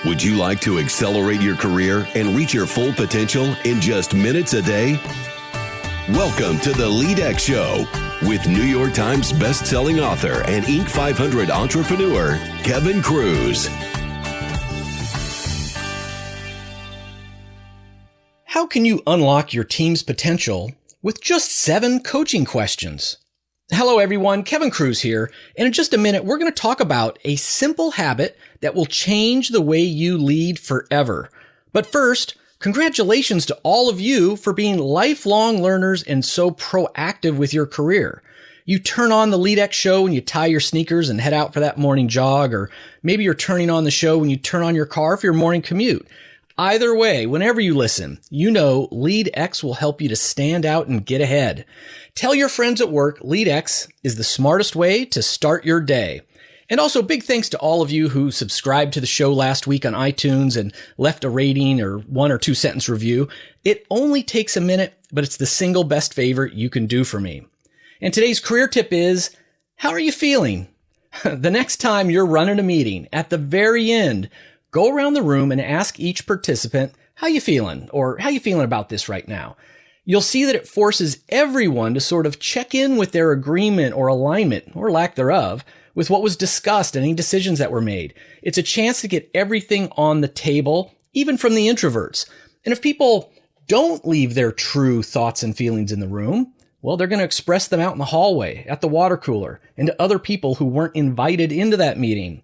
Would you like to accelerate your career and reach your full potential in just minutes a day? Welcome to the LEADx Show with New York Times best-selling author and Inc. 500 entrepreneur, Kevin Cruz. How can you unlock your team's potential with just 7 coaching questions? Hello, everyone. Kevin Cruz here. And in just a minute, we're going to talk about a simple habit that will change the way you lead forever. But first, congratulations to all of you for being lifelong learners and so proactive with your career. You turn on the LEADx show when you tie your sneakers and head out for that morning jog, or maybe you're turning on the show when you turn on your car for your morning commute. Either way, whenever you listen, you know LEADx will help you to stand out and get ahead. Tell your friends at work LEADx is the smartest way to start your day. And also big thanks to all of you who subscribed to the show last week on iTunes and left a rating or 1 or 2 sentence review. It only takes a minute, but it's the single best favor you can do for me. And today's career tip is, how are you feeling? The next time you're running a meeting, at the very end, go around the room and ask each participant, how you feeling? Or how you feeling about this right now? You'll see that it forces everyone to sort of check in with their agreement or alignment, or lack thereof, with what was discussed and any decisions that were made. It's a chance to get everything on the table, even from the introverts. And if people don't leave their true thoughts and feelings in the room, well, they're going to express them out in the hallway, at the water cooler, and to other people who weren't invited into that meeting.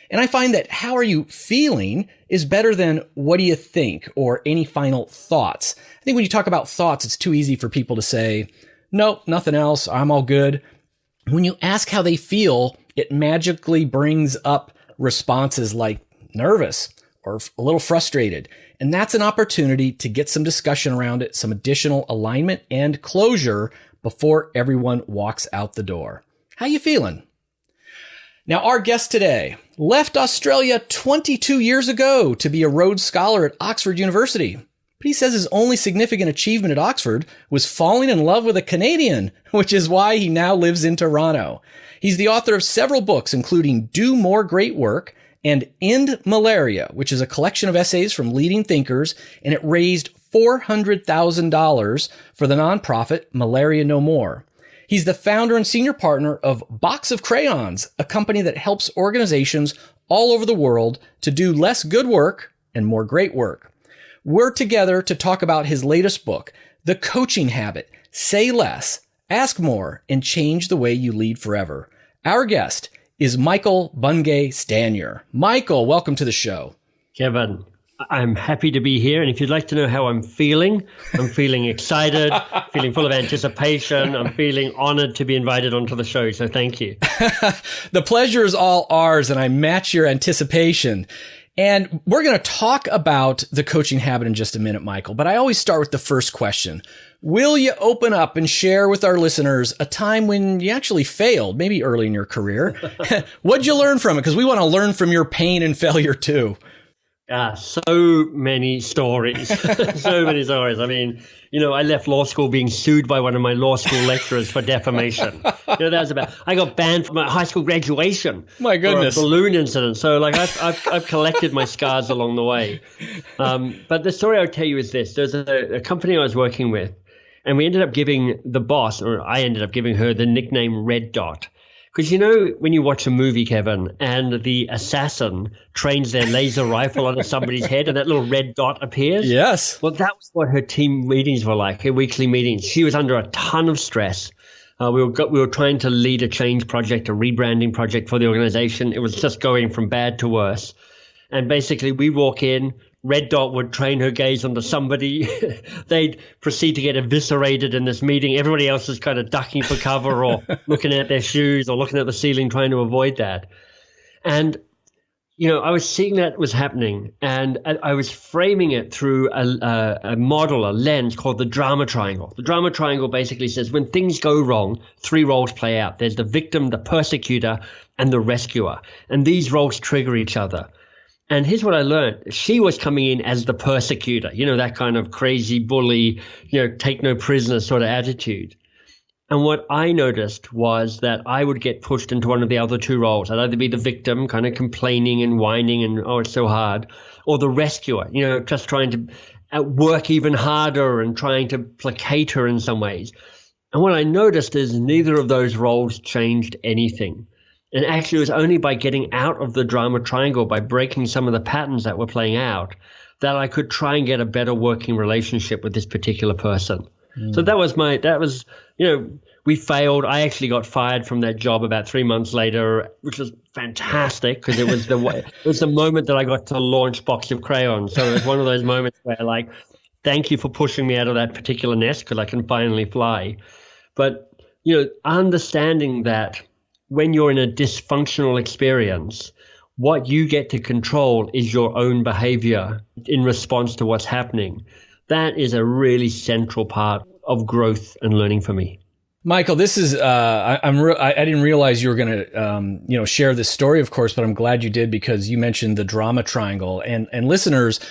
And I find that how are you feeling is better than what do you think or any final thoughts. I think when you talk about thoughts, it's too easy for people to say, nope, nothing else, I'm all good. When you ask how they feel, it magically brings up responses like nervous or a little frustrated. And that's an opportunity to get some discussion around it, some additional alignment and closure before everyone walks out the door. How you feeling? Now, our guest today left Australia 22 years ago to be a Rhodes Scholar at Oxford University. But he says his only significant achievement at Oxford was falling in love with a Canadian, which is why he now lives in Toronto. He's the author of several books, including Do More Great Work and End Malaria, which is a collection of essays from leading thinkers, and it raised $400,000 for the nonprofit Malaria No More. He's the founder and senior partner of Box of Crayons, a company that helps organizations all over the world to do less good work and more great work. We're together to talk about his latest book, The Coaching Habit, Say Less, Ask More, and Change the Way You Lead Forever. Our guest is Michael Bungay Stanier. Michael, welcome to the show. Kevin, I'm happy to be here. And if you'd like to know how I'm feeling excited, feeling full of anticipation. I'm feeling honored to be invited onto the show. So thank you. The pleasure is all ours, and I match your anticipation. And we're going to talk about the coaching habit in just a minute, Michael. But I always start with the first question. Will you open up and share with our listeners a time when you actually failed, maybe early in your career? What'd you learn from it? Because we want to learn from your pain and failure too. So many stories. So many stories. I mean, I left law school being sued by one of my law school lecturers for defamation. I got banned from my high school graduation. My goodness. For a balloon incident. So I've collected my scars along the way. But the story I'll tell you is this. There's a company I was working with, and we ended up giving the boss, or I ended up giving her the nickname Red Dot. Because when you watch a movie, Kevin, and the assassin trains their laser rifle onto somebody's head and that little red dot appears? Yes. Well, that was what her team meetings were like, her weekly meetings. She was under a ton of stress. We were trying to lead a change project, a rebranding project for the organization. It was just going from bad to worse. And basically, we walk in, Red Dot would train her gaze onto somebody. They'd proceed to get eviscerated in this meeting. Everybody else is kind of ducking for cover or looking at their shoes or looking at the ceiling, trying to avoid that. And, I was seeing that was happening, and I was framing it through a model, a lens called the drama triangle. The drama triangle basically says when things go wrong, 3 roles play out. There's the victim, the persecutor, and the rescuer. And these roles trigger each other. And here's what I learned. She was coming in as the persecutor, that kind of crazy bully, take no prisoners sort of attitude. And what I noticed was that I would get pushed into one of the other two roles. I'd either be the victim, kind of complaining and whining and, oh, it's so hard, or the rescuer, just trying to work even harder and trying to placate her in some ways. And what I noticed is neither of those roles changed anything. And actually, it was only by getting out of the drama triangle, by breaking some of the patterns that were playing out, that I could try and get a better working relationship with this particular person. So that was, we failed. I actually got fired from that job about 3 months later, which was fantastic because it was the moment that I got to launch Box of Crayons. So it was one of those moments where, like, thank you for pushing me out of that particular nest because I can finally fly. But, understanding that when you're in a dysfunctional experience, what you get to control is your own behavior in response to what's happening. That is a really central part of growth and learning for me. Michael, this is I didn't realize you were going to share this story, of course, but I'm glad you did because you mentioned the drama triangle and listeners.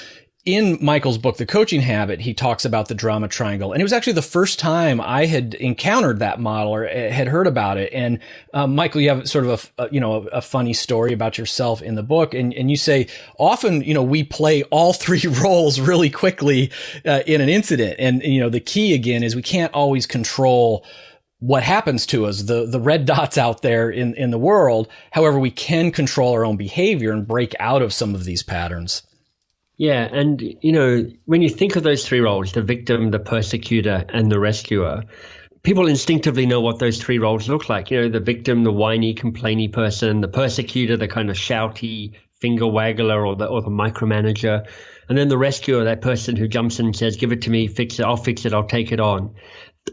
In Michael's book, The Coaching Habit, he talks about the drama triangle. And it was actually the first time I had encountered that model or had heard about it. And Michael, you have sort of a funny story about yourself in the book. And you say often, we play all three roles really quickly in an incident. And, the key again is we can't always control what happens to us, the red dots out there in the world. However, we can control our own behavior and break out of some of these patterns. Yeah. And, when you think of those three roles, the victim, the persecutor, and the rescuer, people instinctively know what those three roles look like. The victim, the whiny, complainy person, the persecutor, the kind of shouty finger waggler or the micromanager, and then the rescuer, that person who jumps in and says, give it to me, fix it, I'll take it on.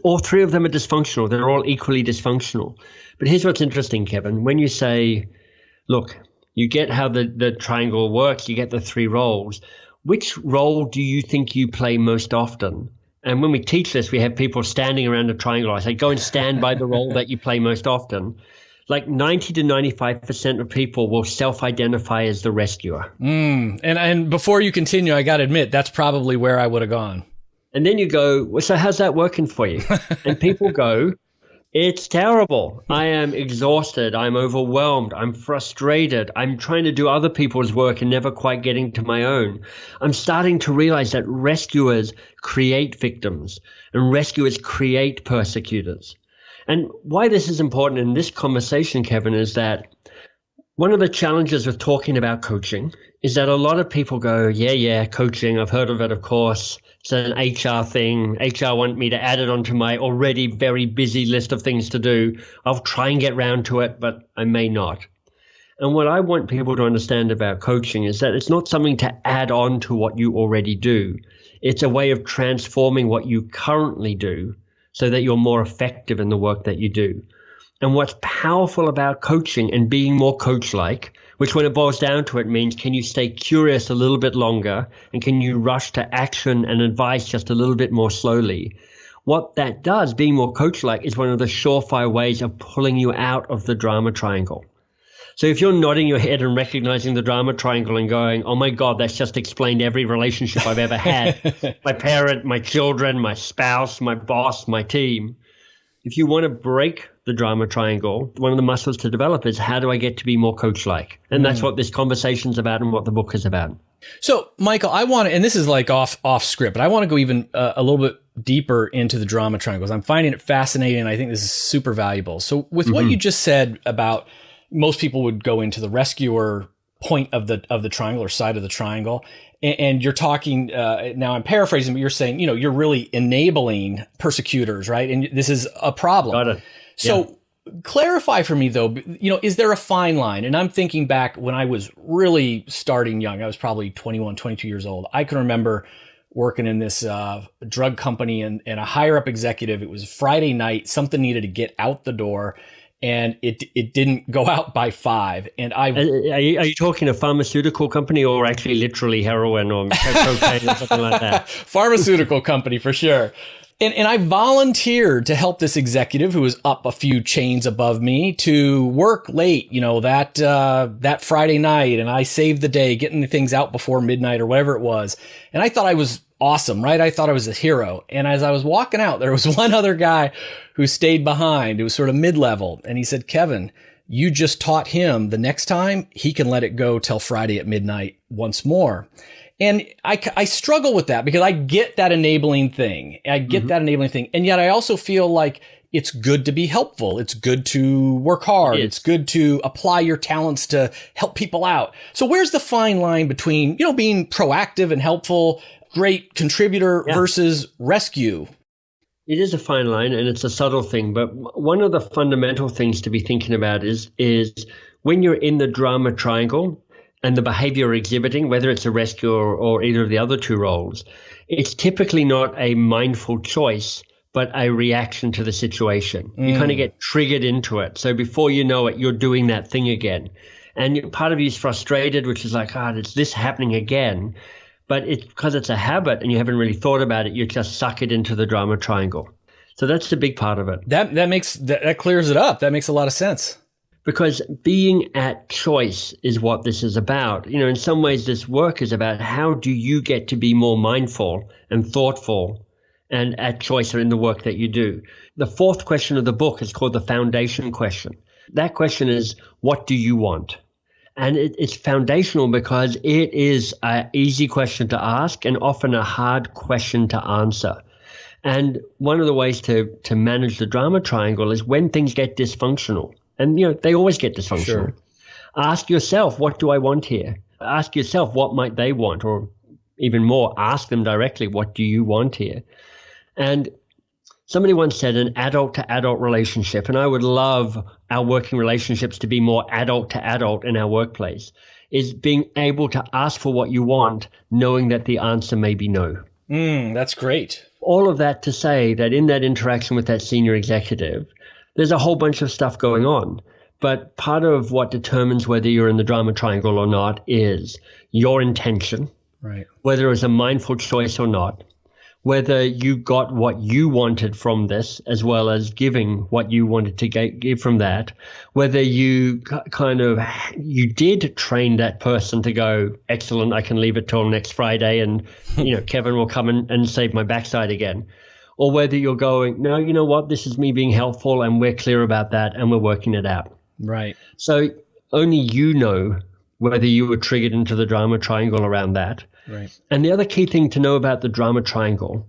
All three of them are dysfunctional. They're all equally dysfunctional. But here's what's interesting, Kevin. When you say, look, you get how the triangle works, you get the three roles. Which role do you think you play most often? And when we teach this, we have people standing around a triangle. I say, go and stand by the role that you play most often. Like 90 to 95% of people will self-identify as the rescuer. And before you continue, I got to admit, that's probably where I would have gone. And then you go, well, so how's that working for you? And people go, it's terrible. I am exhausted. I'm overwhelmed. I'm frustrated. I'm trying to do other people's work and never quite getting to my own. I'm starting to realize that rescuers create victims and rescuers create persecutors. And why this is important in this conversation, Kevin, is that one of the challenges with talking about coaching is that a lot of people go, yeah, coaching. I've heard of it, of course. It's an HR thing. HR want me to add it onto my already very busy list of things to do. I'll try and get round to it, but I may not. And what I want people to understand about coaching is that it's not something to add on to what you already do. It's a way of transforming what you currently do so that you're more effective in the work that you do. And what's powerful about coaching and being more coach-like, which when it boils down to it means can you stay curious a little bit longer and can you rush to action and advice just a little bit more slowly? What that does, being more coach-like, is one of the surefire ways of pulling you out of the drama triangle. So if you're nodding your head and recognizing the drama triangle and going, oh my God, that's just explained every relationship I've ever had, my parent, my children, my spouse, my boss, my team. If you want to break the drama triangle, one of the muscles to develop is how do I get to be more coach-like? And that's what this conversation's about and what the book is about. So, Michael, I want to, and this is like off script, but I want to go even a little bit deeper into the drama triangles. I'm finding it fascinating. And I think this is super valuable. So with what you just said about most people would go into the rescuer point of the triangle or side of the triangle. And you're talking, now I'm paraphrasing, but you're saying, you're really enabling persecutors, right? And this is a problem. Got it. So clarify for me though, is there a fine line? And I'm thinking back when I was really starting young, I was probably 21, 22 years old. I can remember working in this drug company and a higher up executive. It was Friday night, something needed to get out the door. And it didn't go out by 5. And are you talking a pharmaceutical company or actually literally heroin or cocaine or something like that? Pharmaceutical company for sure. And I volunteered to help this executive who was up a few chains above me to work late, that Friday night. And I saved the day getting the things out before midnight or whatever it was. And I thought I was awesome, right? I thought I was a hero. And as I was walking out, there was one other guy who stayed behind. It was sort of mid-level. And he said, Kevin, you just taught him the next time he can let it go till Friday at midnight once more. And I struggle with that because I get that enabling thing. And yet I also feel like it's good to be helpful. It's good to work hard. It's good to apply your talents to help people out. So where's the fine line between, being proactive and helpful, great contributor versus rescue? It is a fine line and it's a subtle thing. But one of the fundamental things to be thinking about is when you're in the drama triangle, and the behavior you're exhibiting, whether it's a rescue or either of the other two roles, it's typically not a mindful choice, but a reaction to the situation. You kind of get triggered into it. So before you know it, you're doing that thing again. And part of you is frustrated, which is like, it's this happening again. But it's because it's a habit and you haven't really thought about it, you just suck it into the drama triangle. So that's the big part of it. That clears it up. That makes a lot of sense. Because being at choice is what this is about. In some ways, this work is about how do you get to be more mindful and thoughtful and at choice in the work that you do. The fourth question of the book is called the foundation question. That question is, what do you want? And it's foundational because it is an easy question to ask and often a hard question to answer. And one of the ways to manage the drama triangle is when things get dysfunctional. And, they always get dysfunctional. Sure. Ask yourself, what do I want here? Ask yourself, what might they want? Or even more, ask them directly, what do you want here? And somebody once said an adult to adult relationship, and I would love our working relationships to be more adult to adult in our workplace, is being able to ask for what you want, knowing that the answer may be no. That's great. All of that to say that in that interaction with that senior executive, there's a whole bunch of stuff going on, but part of what determines whether you're in the drama triangle or not is your intention, right? Whether it was a mindful choice or not, whether you got what you wanted from this as well as giving what you wanted to give from that, whether you you did train that person to go, excellent, I can leave it till next Friday and, Kevin will come and save my backside again. Or whether you're going, no, you know what, this is me being helpful and we're clear about that and we're working it out. Right. So only you know whether you were triggered into the drama triangle around that. Right. And the other key thing to know about the drama triangle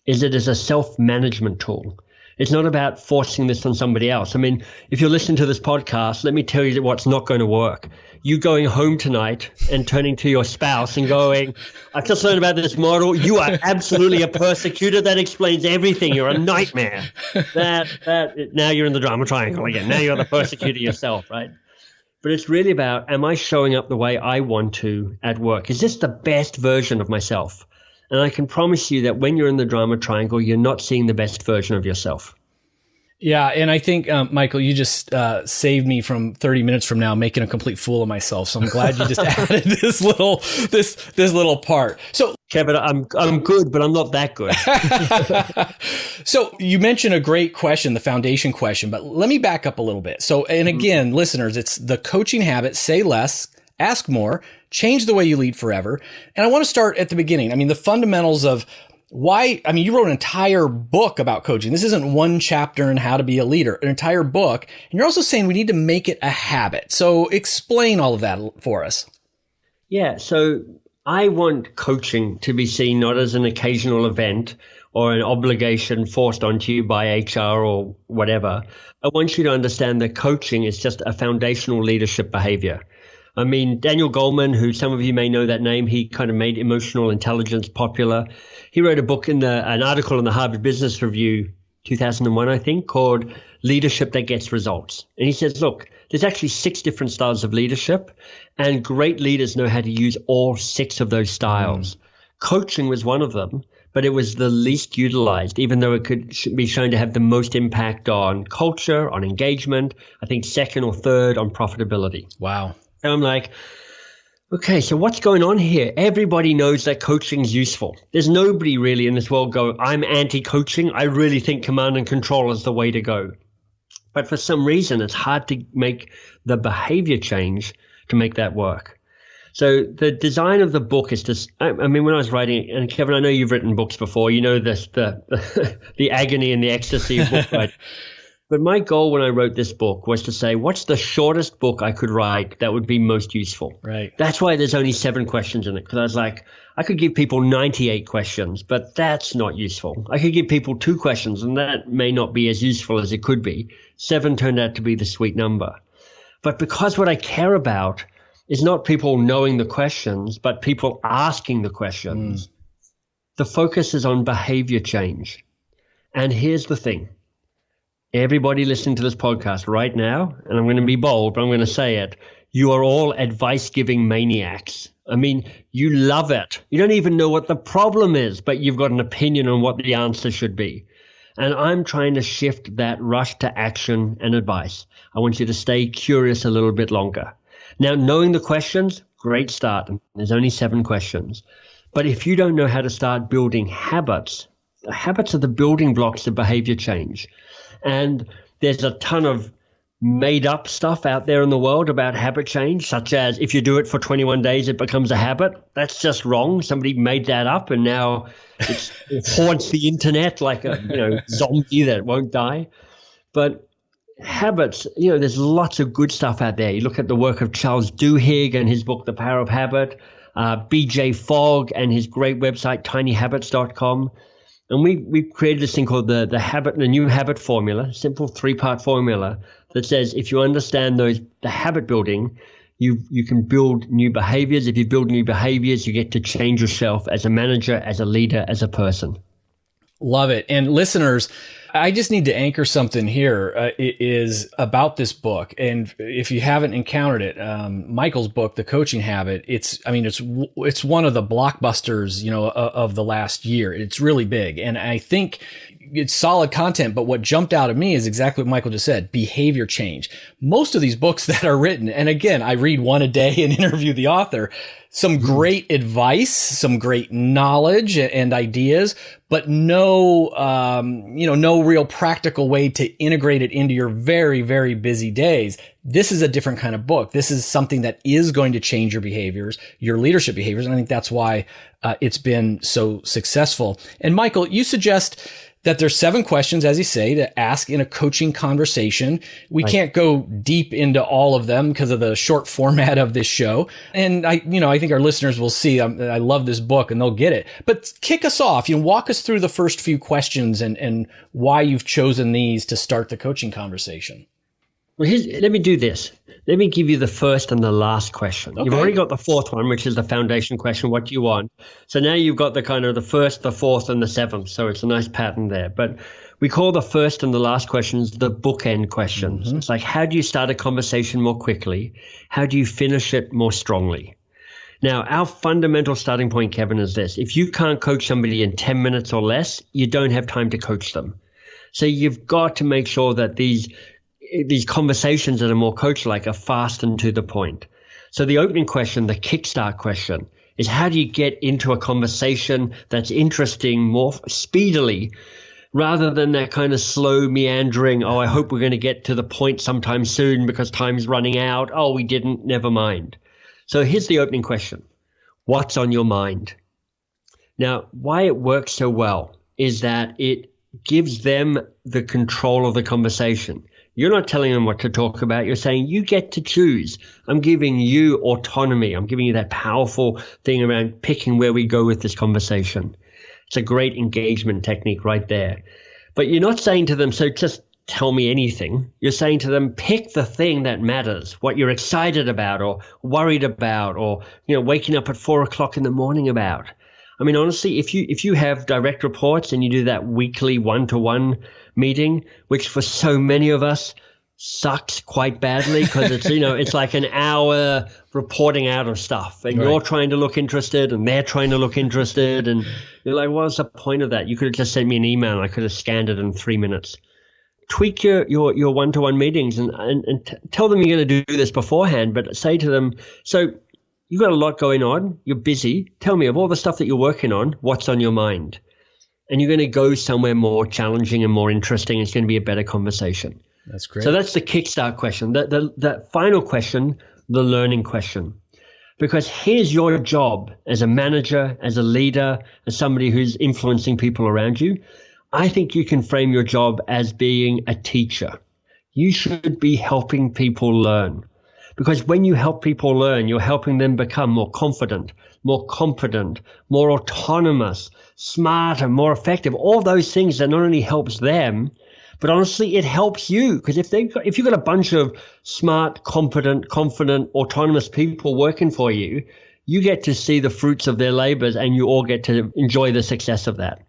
is it is a self-management tool. It's not about forcing this on somebody else. I mean, if you're listening to this podcast, let me tell you what's not going to work. You going home tonight and turning to your spouse and going, I've just learned about this model. You are absolutely a persecutor. That explains everything. You're a nightmare. Now you're in the drama triangle again. Now you're the persecutor yourself, right? But it's really about, am I showing up the way I want to at work? Is this the best version of myself? And I can promise you that when you're in the drama triangle, you're not seeing the best version of yourself. Yeah, and I think, Michael, you just saved me from 30 minutes from now making a complete fool of myself. So I'm glad you just added this little part. So, Kevin, I'm good, but I'm not that good. So you mentioned a great question, the foundation question, but let me back up a little bit. So, and again, listeners, it's the coaching habit: say less, ask more, change the way you lead forever. And I want to start at the beginning. I mean, the fundamentals of why, you wrote an entire book about coaching. This isn't one chapter in how to be a leader, an entire book. And you're also saying we need to make it a habit. So explain all of that for us. Yeah. So I want coaching to be seen not as an occasional event or an obligation forced onto you by HR or whatever. I want you to understand that coaching is just a foundational leadership behavior. I mean, Daniel Goleman, who some of you may know that name, he kind of made emotional intelligence popular. He wrote a book an article in the Harvard Business Review, 2001, I think, called Leadership That Gets Results. And he says, look, there's actually 6 different styles of leadership, and great leaders know how to use all 6 of those styles. Coaching was one of them, but it was the least utilized, even though it could be shown to have the most impact on culture, on engagement, I think second or third on profitability. Wow. And I'm like, Okay, so what's going on here? Everybody knows that coaching is useful. There's nobody really in this world going, I'm anti-coaching. I really think command and control is the way to go. But for some reason, it's hard to make the behavior change to make that work. So the design of the book is just, I mean, when I was writing, and Kevin, I know you've written books before, you know this, the agony and the ecstasy of book writing. But my goal when I wrote this book was to say, what's the shortest book I could write that would be most useful? Right. That's why there's only 7 questions in it, because I was like, I could give people 98 questions, but that's not useful. I could give people 2 questions, and that may not be as useful as it could be. 7 turned out to be the sweet number. But because what I care about is not people knowing the questions, but people asking the questions, the focus is on behavior change. And here's the thing. Everybody listening to this podcast right now, and I'm going to be bold, but I'm going to say it, you are all advice-giving maniacs. I mean, you love it. You don't even know what the problem is, but you've got an opinion on what the answer should be. And I'm trying to shift that rush to action and advice. I want you to stay curious a little bit longer. Now, knowing the questions, great start. There's only 7 questions. But if you don't know how to start building habits, the habits are the building blocks of behavior change. And there's a ton of made up stuff out there in the world about habit change, such as if you do it for 21 days, it becomes a habit. That's just wrong. Somebody made that up, and now it haunts the internet like a zombie that won't die. But habits, there's lots of good stuff out there. You look at the work of Charles Duhigg and his book, The Power of Habit, BJ Fogg and his great website, tinyhabits.com. And we created this thing called the new habit formula, simple 3-part formula that says if you understand the habit building, you can build new behaviors. If you build new behaviors, you get to change yourself as a manager, as a leader, as a person. Love it. And listeners, I just need to anchor something here. It is about this book. And if you haven't encountered it, Michael's book, The Coaching Habit, it's one of the blockbusters, of the last year. It's really big. And I think it's solid content, but what jumped out at me is exactly what Michael just said, behavior change. Most of these books that are written, and again, I read one a day and interview the author, some great advice, some great knowledge and ideas, but no real practical way to integrate it into your very, very busy days. This is a different kind of book. This is something that is going to change your behaviors, your leadership behaviors. And I think that's why it's been so successful. And Michael, you suggest that there's 7 questions, as you say, to ask in a coaching conversation. We can't go deep into all of them because of the short format of this show. And I think our listeners will see, I love this book and they'll get it. But kick us off, walk us through the first few questions and why you've chosen these to start the coaching conversation. Well, let me do this. Let me give you the first and the last question. Okay. You've already got the 4th one, which is the foundation question. What do you want? So now you've got the kind of the 1st, the 4th, and the 7th. So it's a nice pattern there. But we call the first and the last questions the bookend questions. Mm-hmm. It's like, how do you start a conversation more quickly? How do you finish it more strongly? Now, our fundamental starting point, Kevin, is this. If you can't coach somebody in 10 minutes or less, you don't have time to coach them. So you've got to make sure that these conversations that are more coach-like are fast and to the point. So the opening question, the kickstart question, is how do you get into a conversation that's interesting more speedily rather than that kind of slow meandering, I hope we're going to get to the point sometime soon because time's running out. Oh, we didn't, never mind. So here's the opening question. What's on your mind? Now, why it works so well is that it gives them the control of the conversation. You're not telling them what to talk about. You're saying you get to choose. I'm giving you autonomy. I'm giving you that powerful thing around picking where we go with this conversation. It's a great engagement technique right there. But you're not saying to them, so just tell me anything. You're saying to them, pick the thing that matters, what you're excited about or worried about or, waking up at 4 o'clock in the morning about. I mean, honestly, if you have direct reports and you do that weekly one-to-one meeting, which for so many of us sucks quite badly because it's, it's like an hour reporting out of stuff and you're trying to look interested and they're trying to look interested. And you're like, what's the point of that? You could have just sent me an email and I could have scanned it in 3 minutes. Tweak your one-to-one meetings and tell them you're going to do this beforehand, but say to them, so you've got a lot going on. You're busy. Tell me, of all the stuff that you're working on, what's on your mind? And you're going to go somewhere more challenging and more interesting. It's going to be a better conversation. That's great. So that's the kickstart question. The final question, the learning question. Because here's your job as a manager, as a leader, as somebody who's influencing people around you. I think you can frame your job as being a teacher. You should be helping people learn. Because when you help people learn, you're helping them become more confident, more competent, more autonomous, smarter, more effective. All those things that not only helps them, but honestly, it helps you. Because if you've got a bunch of smart, competent, confident, autonomous people working for you, you get to see the fruits of their labors and you all get to enjoy the success of that.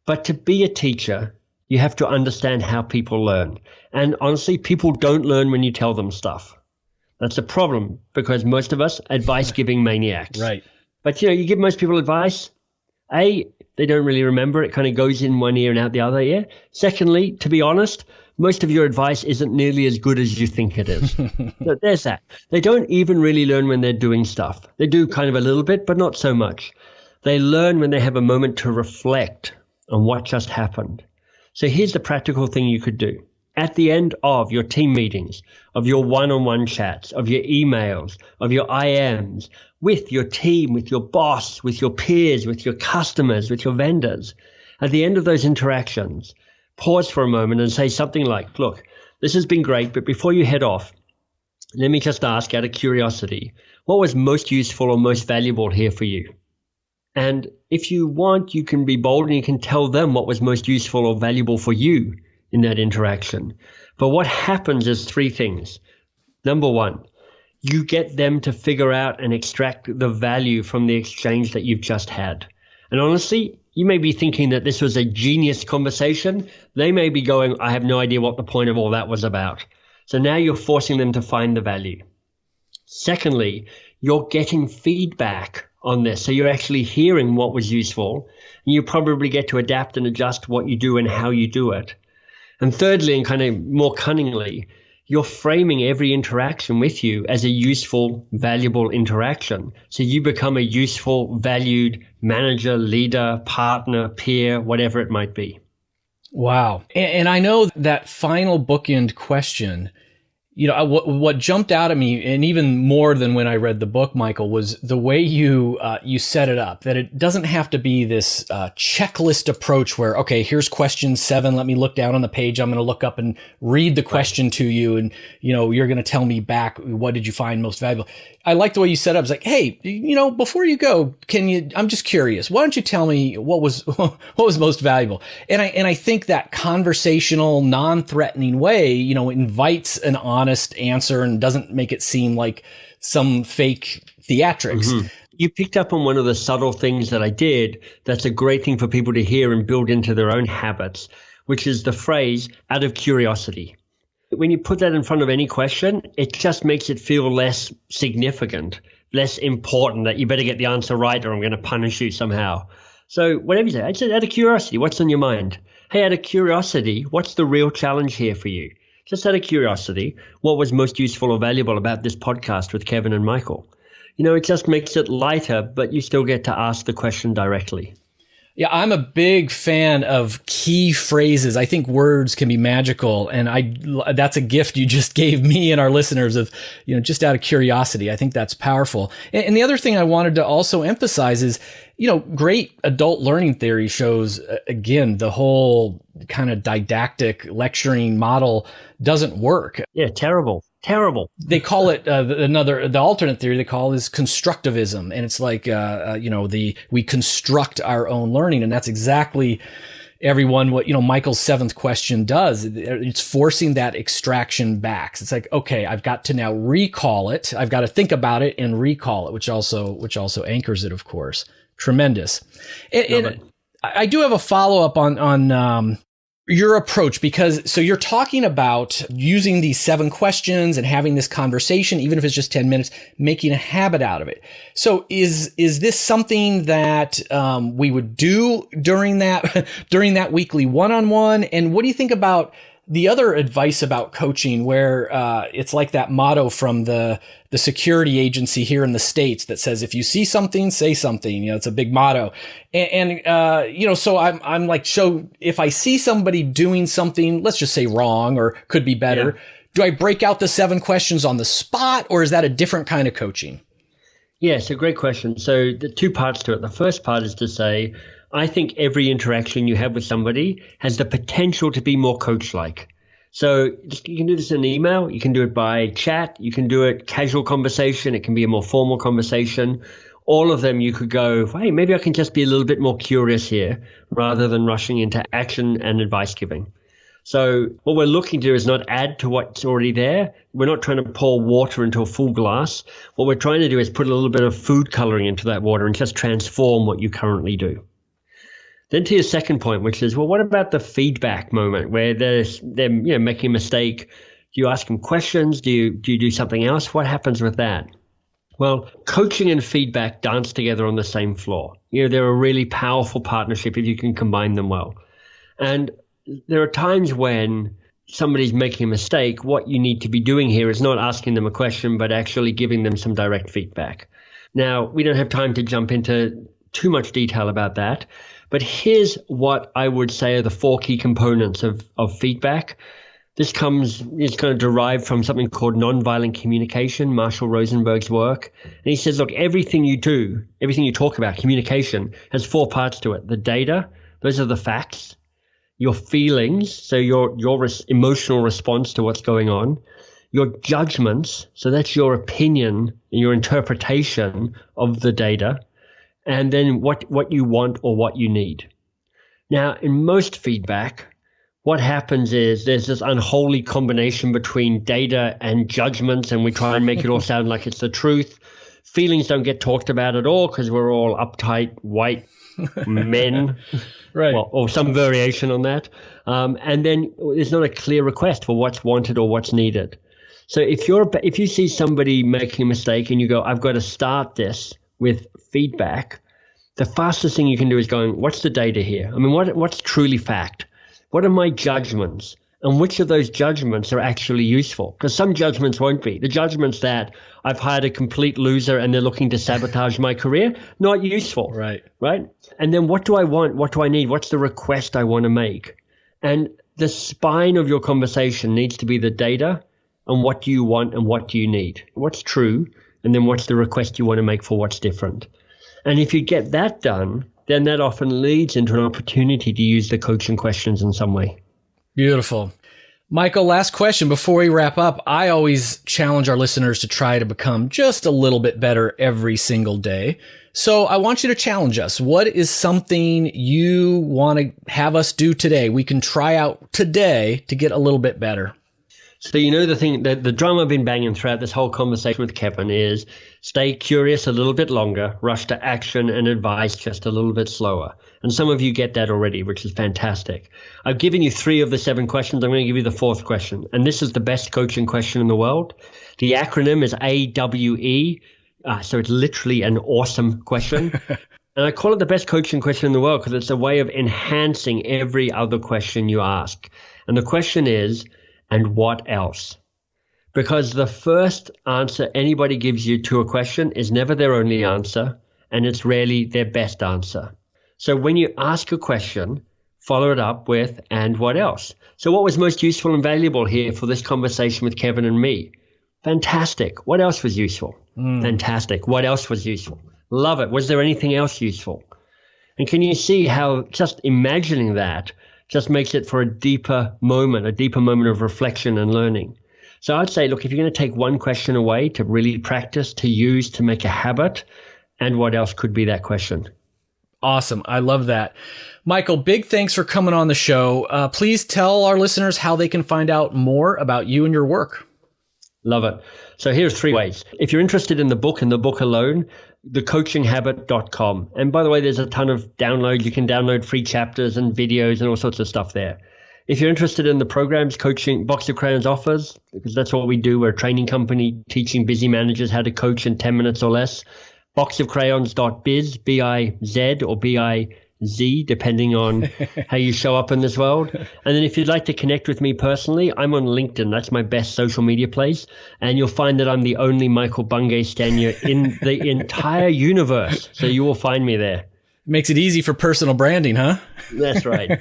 But to be a teacher, you have to understand how people learn. And honestly, people don't learn when you tell them stuff. That's a problem because most of us advice-giving maniacs. Right. But, you give most people advice. A, they don't really remember. It kind of goes in one ear and out the other ear. Secondly, to be honest, most of your advice isn't nearly as good as you think it is. So there's that. They don't even really learn when they're doing stuff. They do kind of a little bit, but not so much. They learn when they have a moment to reflect on what just happened. So here's the practical thing you could do. At the end of your team meetings, of your one-on-one chats, of your emails, of your IMs, with your team, with your boss, with your peers, with your customers, with your vendors, at the end of those interactions, pause for a moment and say something like, look, this has been great, but before you head off, let me just ask out of curiosity, what was most useful or most valuable here for you? And if you want, you can be bold and you can tell them what was most useful or valuable for you in that interaction. But what happens is three things. Number one, you get them to figure out and extract the value from the exchange that you've just had. And honestly, you may be thinking that this was a genius conversation. They may be going, I have no idea what the point of all that was about. So now you're forcing them to find the value. Secondly, you're getting feedback on this. So you're actually hearing what was useful, and you probably get to adapt and adjust what you do and how you do it. And thirdly, and kind of more cunningly, you're framing every interaction with you as a useful, valuable interaction. So you become a useful, valued manager, leader, partner, peer, whatever it might be. Wow. And I know that final bookend question, what jumped out at me, and even more than when I read the book, Michael, was the way you set it up, that it doesn't have to be this checklist approach where, okay, here's question 7. Let me look down on the page. I'm going to look up and read the question to you. And, you're going to tell me back, what did you find most valuable? I like the way you set it up. It's like, hey, before you go, I'm just curious. Why don't you tell me what was most valuable? And I think that conversational, non-threatening way, invites an honest answer and doesn't make it seem like some fake theatrics. Mm-hmm. You picked up on one of the subtle things that I did. That's a great thing for people to hear and build into their own habits, which is the phrase out of curiosity. When you put that in front of any question, it just makes it feel less significant, less important that you better get the answer right or I'm going to punish you somehow. So whatever you say, I said out of curiosity, what's on your mind? Hey, out of curiosity, what's the real challenge here for you? Just out of curiosity, what was most useful or valuable about this podcast with Kevin and Michael? It just makes it lighter, but you still get to ask the question directly. Yeah, I'm a big fan of key phrases. I think words can be magical, and that's a gift you just gave me and our listeners of, just out of curiosity. I think that's powerful. And the other thing I wanted to also emphasize is, great adult learning theory shows, again, the whole kind of didactic lecturing model doesn't work. Yeah, terrible. They call it the alternate theory they call is constructivism, and it's like we construct our own learning, and that's exactly what Michael's 7th question does. It's forcing that extraction back. So it's like, okay, I've got to now recall it. I've got to think about it and recall it, which also anchors it, of course. Tremendous. And I do have a follow up on your approach, because so you're talking about using these 7 questions and having this conversation, even if it's just 10 minutes, making a habit out of it. So is this something that we would do during that weekly one-on-one? And what do you think about the other advice about coaching where it's like that motto from the security agency here in the States that says, if you see something, say something. It's a big motto. And so I'm like, so if I see somebody doing something, let's just say wrong or could be better, do I break out the 7 questions on the spot, or is that a different kind of coaching? Yeah, it's a great question. So the 2 parts to it. The first part is to say, I think every interaction you have with somebody has the potential to be more coach-like. So you can do this in an email. You can do it by chat. You can do it casual conversation. It can be a more formal conversation. All of them you could go, hey, maybe I can just be a little bit more curious here rather than rushing into action and advice giving. So what we're looking to do is not add to what's already there. We're not trying to pour water into a full glass. What we're trying to do is put a little bit of food coloring into that water and just transform what you currently do. Then to your second point, which is, well, what about the feedback moment where they're making a mistake? Do you ask them questions? Do you do something else? What happens with that? Well, coaching and feedback dance together on the same floor. They're a really powerful partnership if you can combine them well. And there are times when somebody's making a mistake. What you need to be doing here is not asking them a question, but actually giving them some direct feedback. Now, we don't have time to jump into too much detail about that, but here's what I would say are the 4 key components of feedback. This is kind of derived from something called nonviolent communication, Marshall Rosenberg's work. And he says, look, everything you do, everything you talk about, communication, has 4 parts to it. The data, those are the facts. Your feelings, so your emotional response to what's going on. Your judgments, so that's your opinion and your interpretation of the data. And then what you want or what you need. Now, in most feedback, what happens is there's this unholy combination between data and judgments, and we try and make it all sound like it's the truth. Feelings don't get talked about at all because we're all uptight, white men, right? Or some variation on that. And then there's not a clear request for what's wanted or what's needed. So if you see somebody making a mistake and you go, I've got to start this with feedback, the fastest thing you can do is going, what's the data here? I mean, what's truly fact? What are my judgments? And which of those judgments are actually useful? Because some judgments won't be. The judgments that I've hired a complete loser and they're looking to sabotage my career, not useful. Right. And then what do I want? What do I need? What's the request I want to make? And the spine of your conversation needs to be the data and what do you want and what do you need? What's true? And then what's the request you want to make for what's different? And if you get that done, then that often leads into an opportunity to use the coaching questions in some way. Beautiful. Michael, last question before we wrap up. I always challenge our listeners to try to become just a little bit better every single day. So I want you to challenge us. What is something you want to have us do today? We can try out today to get a little bit better. So the drum I've been banging throughout this whole conversation with Kevin is stay curious a little bit longer, rush to action and advice just a little bit slower. And some of you get that already, which is fantastic. I've given you 3 of the 7 questions. I'm going to give you the 4th question. And this is the best coaching question in the world. The acronym is AWE. So it's literally an awesome question. And I call it the best coaching question in the world because it's a way of enhancing every other question you ask. And the question is, and what else? Because the first answer anybody gives you to a question is never their only answer, and it's rarely their best answer. So when you ask a question, follow it up with, and what else? So what was most useful and valuable here for this conversation with Kevin and me? Fantastic. What else was useful? Fantastic. What else was useful? Love it. Was there anything else useful? And can you see how just imagining that just makes it for a deeper moment of reflection and learning? So I'd say, look, if you're going to take one question away to really practice, to use, to make a habit, and what else could be that question? Awesome. I love that. Michael, big thanks for coming on the show. Please tell our listeners how they can find out more about you and your work. Love it. So here's 3 ways. If you're interested in the book and the book alone, thecoachinghabit.com. And by the way, there's a ton of downloads. You can download free chapters and videos and all sorts of stuff there. If you're interested in the programs coaching Box of Crayons offers, because that's what we do, we're a training company teaching busy managers how to coach in 10 minutes or less, boxofcrayons.biz, B-I-Z or B-I-Z Z, depending on how you show up in this world. And then if you'd like to connect with me personally, I'm on LinkedIn. That's my best social media place. And you'll find that I'm the only Michael Bungay Stanier in the entire universe. So you will find me there. Makes it easy for personal branding, huh? That's right.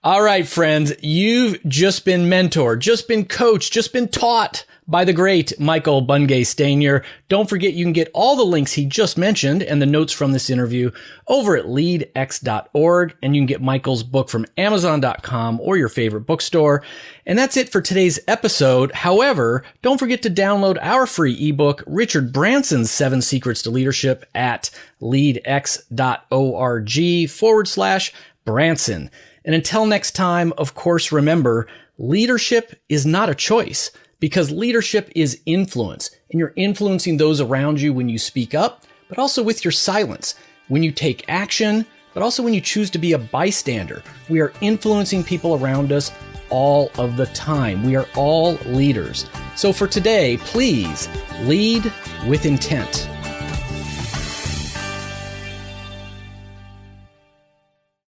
All right, friends, you've just been mentored, just been coached, just been taught by the great Michael Bungay Stanier. Don't forget you can get all the links he just mentioned and the notes from this interview over at leadx.org, and you can get Michael's book from Amazon.com or your favorite bookstore. And that's it for today's episode. However, don't forget to download our free ebook, Richard Branson's 7 Secrets to Leadership, at leadx.org/Branson. And until next time, of course, remember, leadership is not a choice, because leadership is influence, and you're influencing those around you when you speak up, but also with your silence, when you take action, but also when you choose to be a bystander. We are influencing people around us all of the time. We are all leaders. So for today, please lead with intent.